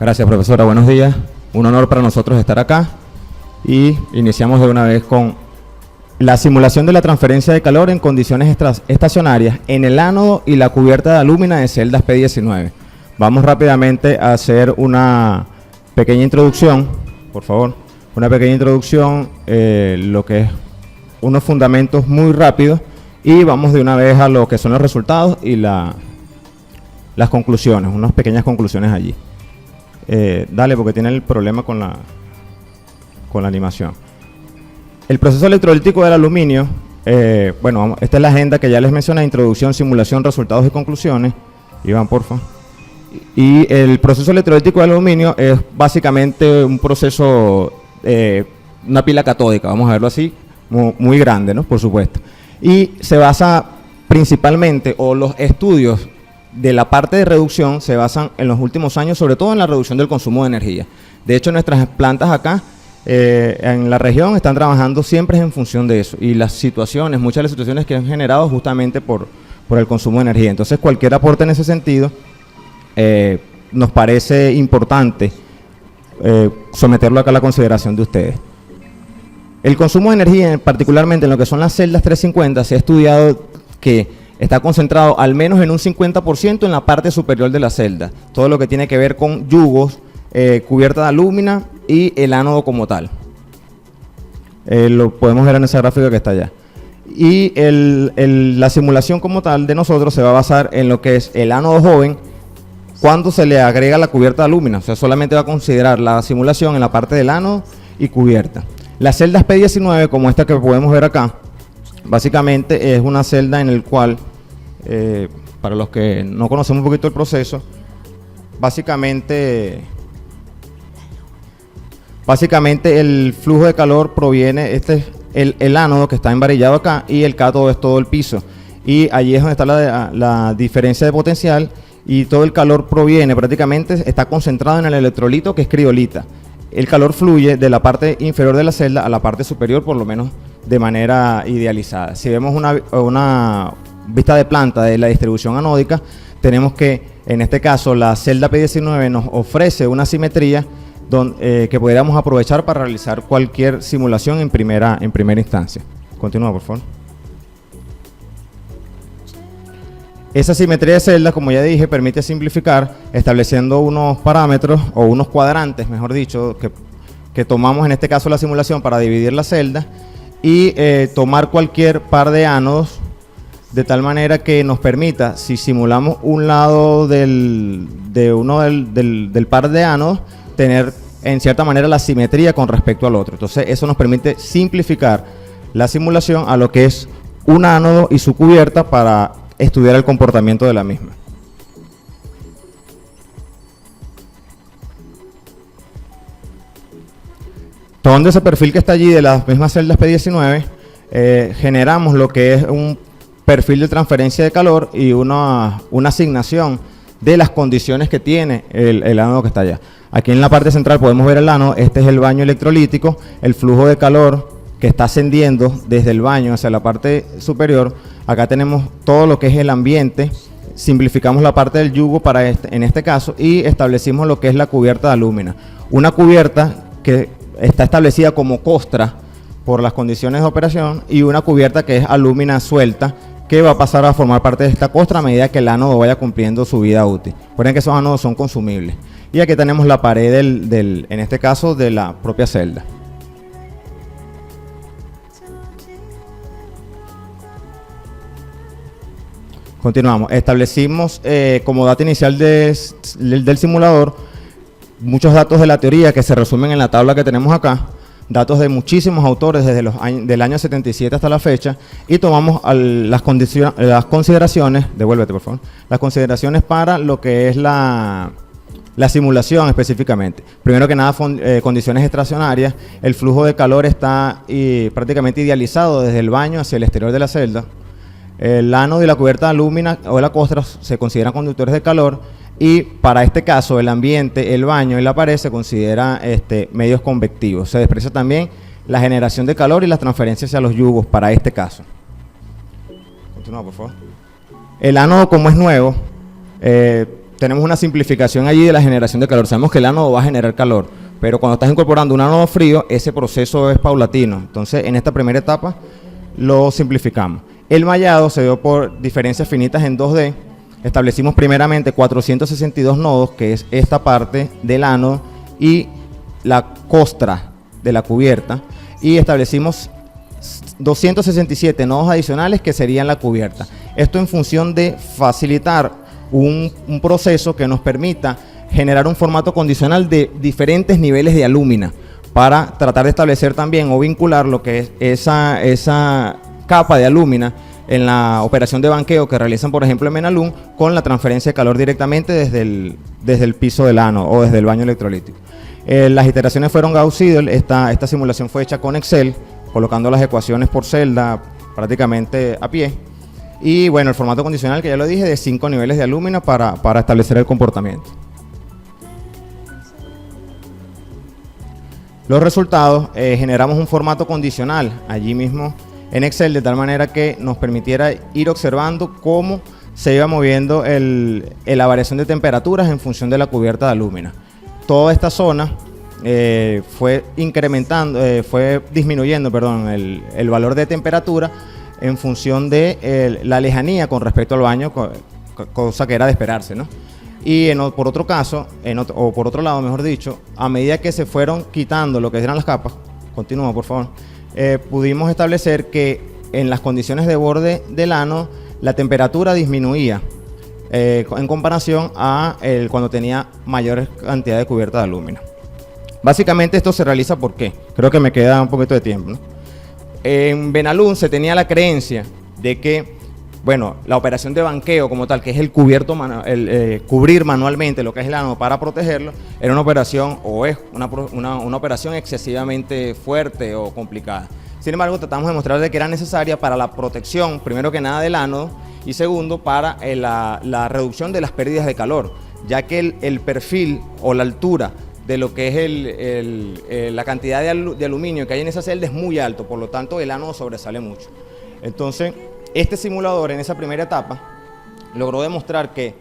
Gracias, profesora. Buenos días. Un honor para nosotros estar acá y iniciamos de una vez con la simulación de la transferencia de calor en condiciones estacionarias en el ánodo y la cubierta de alúmina de celdas P19. Vamos rápidamente a hacer una pequeña introducción, por favor. Una pequeña introducción, lo que es unos fundamentos muy rápidos y vamos de una vez a lo que son los resultados y las conclusiones, unas pequeñas conclusiones allí. Dale, porque tiene el problema con la animación. El proceso electrolítico del aluminio, bueno, esta es la agenda que ya les mencioné: introducción, simulación, resultados y conclusiones. Iván, porfa. Y el proceso electrolítico del aluminio es básicamente un proceso, una pila catódica, vamos a verlo así, muy grande, ¿no? Por supuesto. Y se basa principalmente, o los estudios de la parte de reducción se basan en los últimos años, sobre todo en la reducción del consumo de energía. De hecho, nuestras plantas acá, en la región, están trabajando siempre en función de eso, y las situaciones, muchas de las situaciones que han generado justamente por el consumo de energía. Entonces, cualquier aporte en ese sentido nos parece importante someterlo acá a la consideración de ustedes. El consumo de energía, particularmente en lo que son las celdas 350, se ha estudiado que está concentrado al menos en un 50% en la parte superior de la celda, todo lo que tiene que ver con yugos, cubierta de alúmina y el ánodo como tal. Lo podemos ver en esa gráfica que está allá. Y la simulación como tal de nosotros se va a basar en lo que es el ánodo joven cuando se le agrega la cubierta de alúmina. O sea, solamente va a considerar la simulación en la parte del ánodo y cubierta. Las celdas P19, como esta que podemos ver acá, básicamente es una celda en el cual, para los que no conocemos un poquito el proceso, básicamente el flujo de calor proviene, este es el ánodo que está embarillado acá, y el cátodo es todo el piso. Y allí es donde está la diferencia de potencial, y todo el calor proviene, prácticamente está concentrado en el electrolito, que es criolita. El calor fluye de la parte inferior de la celda a la parte superior, por lo menos de manera idealizada. Si vemos una vista de planta de la distribución anódica, tenemos que, en este caso, la celda P19 nos ofrece una simetría que podríamos aprovechar para realizar cualquier simulación en primera instancia. Continúa, por favor. Esa simetría de celdas, como ya dije, permite simplificar estableciendo unos parámetros o unos cuadrantes, mejor dicho, que tomamos en este caso la simulación para dividir la celda y tomar cualquier par de ánodos de tal manera que nos permita, si simulamos un lado del par de ánodos, tener en cierta manera la simetría con respecto al otro. Entonces eso nos permite simplificar la simulación a lo que es un ánodo y su cubierta para estudiar el comportamiento de la misma. Tomando ese perfil que está allí de las mismas celdas P19, generamos lo que es un perfil de transferencia de calor y una asignación de las condiciones que tiene el ánodo que está allá. Aquí en la parte central podemos ver el ánodo. Este es el baño electrolítico, el flujo de calor que está ascendiendo desde el baño hacia la parte superior. Acá tenemos todo lo que es el ambiente, simplificamos la parte del yugo en este caso, y establecimos lo que es la cubierta de alúmina. Una cubierta que está establecida como costra por las condiciones de operación, y una cubierta que es alúmina suelta, que va a pasar a formar parte de esta costra a medida que el ánodo vaya cumpliendo su vida útil. Recuerden que esos ánodos son consumibles. Y aquí tenemos la pared en este caso, de la propia celda. Continuamos. Establecimos como data inicial del simulador muchos datos de la teoría que se resumen en la tabla que tenemos acá, datos de muchísimos autores desde del año 77 hasta la fecha, y tomamos las consideraciones, devuélvete por favor, las consideraciones para lo que es la simulación específicamente. Primero que nada, condiciones estacionarias. El flujo de calor está prácticamente idealizado desde el baño hacia el exterior de la celda. El ánodo y la cubierta de alúmina o la costra se consideran conductores de calor, y para este caso el ambiente, el baño y la pared se consideran medios convectivos. Se desprecia también la generación de calor y las transferencias hacia los yugos para este caso. Continúa, por favor. El ánodo, como es nuevo, tenemos una simplificación allí de la generación de calor. Sabemos que el ánodo va a generar calor, pero cuando estás incorporando un ánodo frío, ese proceso es paulatino. Entonces, en esta primera etapa lo simplificamos. El mallado se dio por diferencias finitas en 2D. Establecimos primeramente 462 nodos, que es esta parte del ánodo, y la costra de la cubierta, y establecimos 267 nodos adicionales que serían la cubierta. Esto en función de facilitar un proceso que nos permita generar un formato condicional de diferentes niveles de alúmina para tratar de establecer también o vincular lo que es esa capa de alúmina en la operación de banqueo que realizan, por ejemplo, en Menalún, con la transferencia de calor directamente desde el piso del ánodo o desde el baño electrolítico. Las iteraciones fueron Gauss-Seidel. Esta simulación fue hecha con Excel, colocando las ecuaciones por celda prácticamente a pie. Y bueno, el formato condicional, que ya lo dije, de 5 niveles de alúmina para establecer el comportamiento. Los resultados, generamos un formato condicional allí mismo en Excel, de tal manera que nos permitiera ir observando cómo se iba moviendo la variación de temperaturas en función de la cubierta de alúmina. Toda esta zona fue disminuyendo, el valor de temperatura en función de la lejanía con respecto al baño, cosa que era de esperarse, ¿no? Y por otro lado, mejor dicho, a medida que se fueron quitando lo que eran las capas, continúa por favor, pudimos establecer que en las condiciones de borde del ánodo la temperatura disminuía en comparación a cuando tenía mayor cantidad de cubierta de alúmina. Básicamente esto se realiza porque, creo que me queda un poquito de tiempo, ¿no? En Benalún se tenía la creencia de que, bueno, la operación de banqueo como tal, que es el cubrir manualmente lo que es el ánodo para protegerlo, era una operación o es una operación excesivamente fuerte o complicada. Sin embargo, tratamos de mostrar de que era necesaria para la protección, primero que nada, del ánodo, y segundo, para la reducción de las pérdidas de calor, ya que el perfil o la altura de lo que es la cantidad de aluminio que hay en esa celda es muy alto, por lo tanto el ánodo sobresale mucho. Entonces, este simulador en esa primera etapa logró demostrar que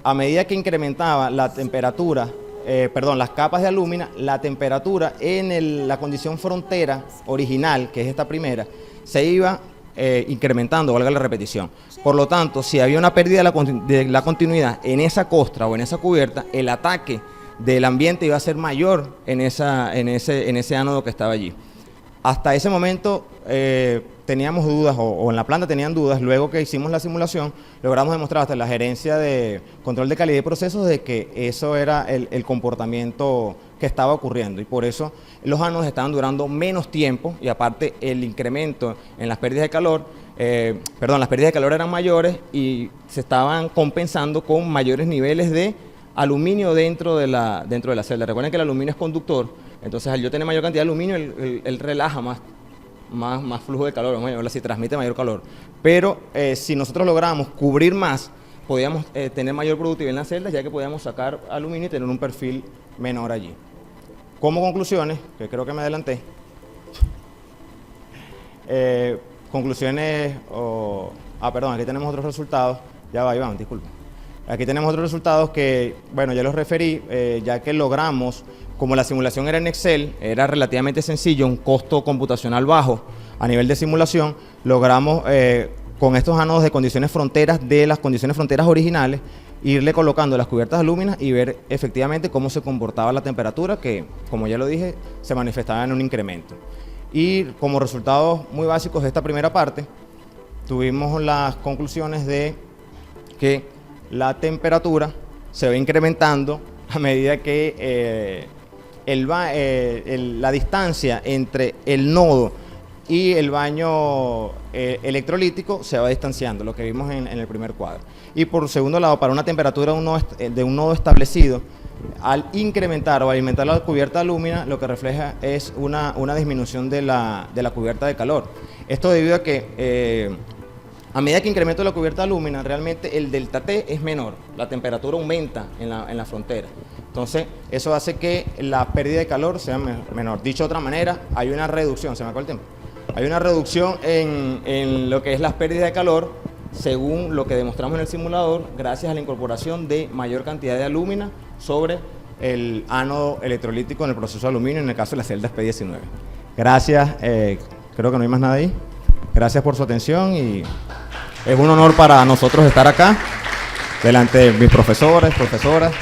a medida que incrementaba la temperatura, las capas de alúmina, la temperatura en la condición frontera original, que es esta primera, se iba incrementando, valga la repetición. Por lo tanto, si había una pérdida de la continuidad en esa costra o en esa cubierta, el ataque del ambiente iba a ser mayor en ese ánodo que estaba allí. Hasta ese momento teníamos dudas, o en la planta tenían dudas. Luego que hicimos la simulación, logramos demostrar hasta la gerencia de control de calidad y procesos de que eso era el comportamiento que estaba ocurriendo, y por eso los ánodos estaban durando menos tiempo, y aparte el incremento en las pérdidas de calor, las pérdidas de calor eran mayores y se estaban compensando con mayores niveles de aluminio dentro de la celda. Recuerden que el aluminio es conductor, entonces al yo tener mayor cantidad de aluminio, él relaja más flujo de calor, así transmite mayor calor. Pero si nosotros logramos cubrir más, podíamos tener mayor productividad en las celdas, ya que podíamos sacar aluminio y tener un perfil menor allí. Como conclusiones, que creo que me adelanté, aquí tenemos otros resultados. Ya va, Iván, disculpa. Aquí tenemos otros resultados que, bueno, ya los referí, ya que logramos, como la simulación era en Excel, era relativamente sencillo, un costo computacional bajo a nivel de simulación, logramos con estos ánodos de condiciones fronteras, de las condiciones fronteras originales, irle colocando las cubiertas de alúmina y ver efectivamente cómo se comportaba la temperatura, que, como ya lo dije, se manifestaba en un incremento. Y como resultados muy básicos de esta primera parte, tuvimos las conclusiones de que la temperatura se va incrementando a medida que la distancia entre el nodo y el baño electrolítico se va distanciando, lo que vimos en el primer cuadro. Y por segundo lado, para una temperatura de un nodo establecido, al incrementar o alimentar la cubierta de alúmina, lo que refleja es una disminución de la cubierta de calor. Esto debido a que a medida que incremento la cubierta de alúmina, realmente el delta T es menor, la temperatura aumenta en la frontera. Entonces, eso hace que la pérdida de calor sea menor. Dicho de otra manera, hay una reducción, se me acabó el tiempo, hay una reducción en lo que es las pérdidas de calor según lo que demostramos en el simulador, gracias a la incorporación de mayor cantidad de alúmina sobre el ánodo electrolítico en el proceso de aluminio, en el caso de la celda SP19. Gracias, creo que no hay más nada ahí. Gracias por su atención y es un honor para nosotros estar acá, delante de mis profesores, profesoras.